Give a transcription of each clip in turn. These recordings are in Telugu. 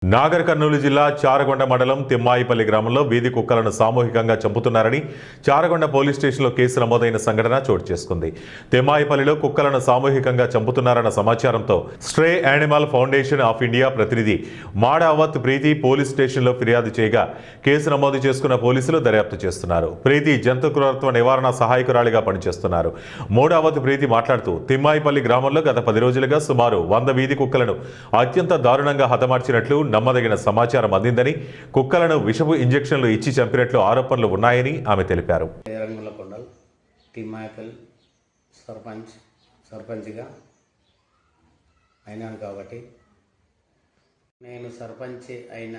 నాగర్ కర్నూలు జిల్లా చారగొండ మండలం తిమ్మాయిపల్లి గ్రామంలో వీధి కుక్కలను సామూహికంగా చంపుతున్నారని చారగొండ పోలీస్ స్టేషన్లో కేసు నమోదైన సంఘటన చోటు చేసుకుంది. తిమ్మాయిపల్లిలో కుక్కలను సామూహికంగా చంపుతున్నారన్న సమాచారంతో stray animal foundation of India ప్రతినిధి మాడ అవత్ ప్రీతి పోలీస్ స్టేషన్లో ఫిర్యాదు చేయగా కేసు నమోదు చేసుకున్న పోలీసులు దర్యాప్తు చేస్తున్నారు. ప్రీతి జంతు క్రూరత్వ నివారణ సహాయకురాలిగా పనిచేస్తున్నారు. మోడ అవత్ ప్రీతి మాట్లాడుతూ తిమ్మాయిపల్లి గ్రామంలో గత 10 రోజులుగా సుమారు 100 వీధి కుక్కలను అత్యంత దారుణంగా హతమార్చినట్లు నమ్మదగిన సమాచారం అందిందని, కుక్కలను విషపు ఇంజెక్షన్లు ఇచ్చి చంపినట్లు ఆరోపణలు ఉన్నాయని ఆమె తెలిపారు. తిమ్మాయిపల్లి సర్పంచ్గా అయినాను కాబట్టి నేను సర్పంచ్ అయిన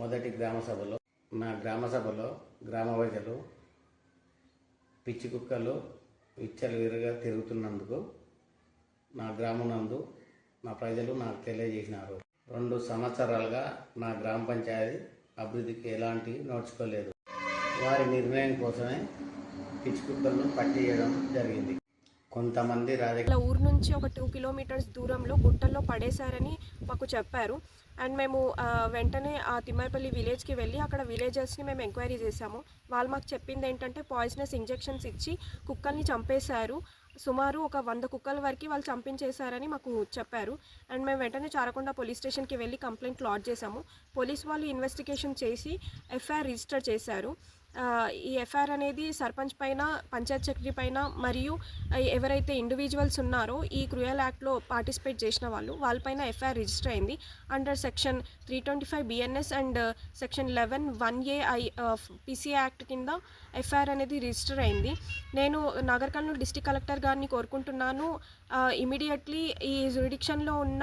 మొదటి నా గ్రామ సభలో గ్రామ ప్రజలు పిచ్చి కుక్కలు విచ్చలవిడిగా తిరుగుతున్నందుకు నా గ్రామం నందు నా ప్రజలు నాకు తెలియజేసినారు. 2 సంవత్సరాలుగా నా గ్రామ పంచాయతీ అభివృద్ధికి ఎలాంటి నోచుకోలేదు. వారి నిర్ణయం కోసమే పిచ్చి కుక్కలను పట్టియడం జరిగింది. కొంతమంది ఊరు నుంచి ఒక 2 కిలోమీటర్స్ దూరంలో గుట్టల్లో పడేశారని మాకు చెప్పారు. అండ్ మేము వెంటనే ఆ తిమ్మాయిపల్లి విలేజ్కి వెళ్ళి అక్కడ విలేజర్స్ని మేము ఎంక్వైరీ చేశాము. వాళ్ళు మాకు చెప్పింది ఏంటంటే పాయిజనస్ ఇంజెక్షన్స్ ఇచ్చి కుక్కల్ని చంపేశారు. సుమారు ఒక 100 కుక్కల వరకు వాళ్ళు చంపించేశారని మాకు చెప్పారు. అండ్ మేము వెంటనే చారకొండ పోలీస్ స్టేషన్కి వెళ్ళి కంప్లైంట్ లాడ్జ్ చేశాము. పోలీస్ వాళ్ళు ఇన్వెస్టిగేషన్ చేసి ఎఫ్ఐఆర్ రిజిస్టర్ చేశారు. ఈ ఎఫ్ఐఆర్ అనేది సర్పంచ్ పైన, పంచాయత్ సెక్రటరీ పైన మరియు ఎవరైతే ఇండివిజువల్స్ ఉన్నారో ఈ క్రూయల్ యాక్ట్లో పార్టిసిపేట్ చేసిన వాళ్ళపైన ఎఫ్ఐఆర్ రిజిస్టర్ అయింది. Under section 325 BNS and section 11(1)A PCA act కింద ఎఫ్ఐఆర్ అనేది రిజిస్టర్ అయింది. నేను నాగర్ కర్నూలు డిస్ట్రిక్ట్ కలెక్టర్ గారిని కోరుకుంటున్నాను, ఇమీడియట్లీ ఈ జ్యూరిడిక్షన్లో ఉన్న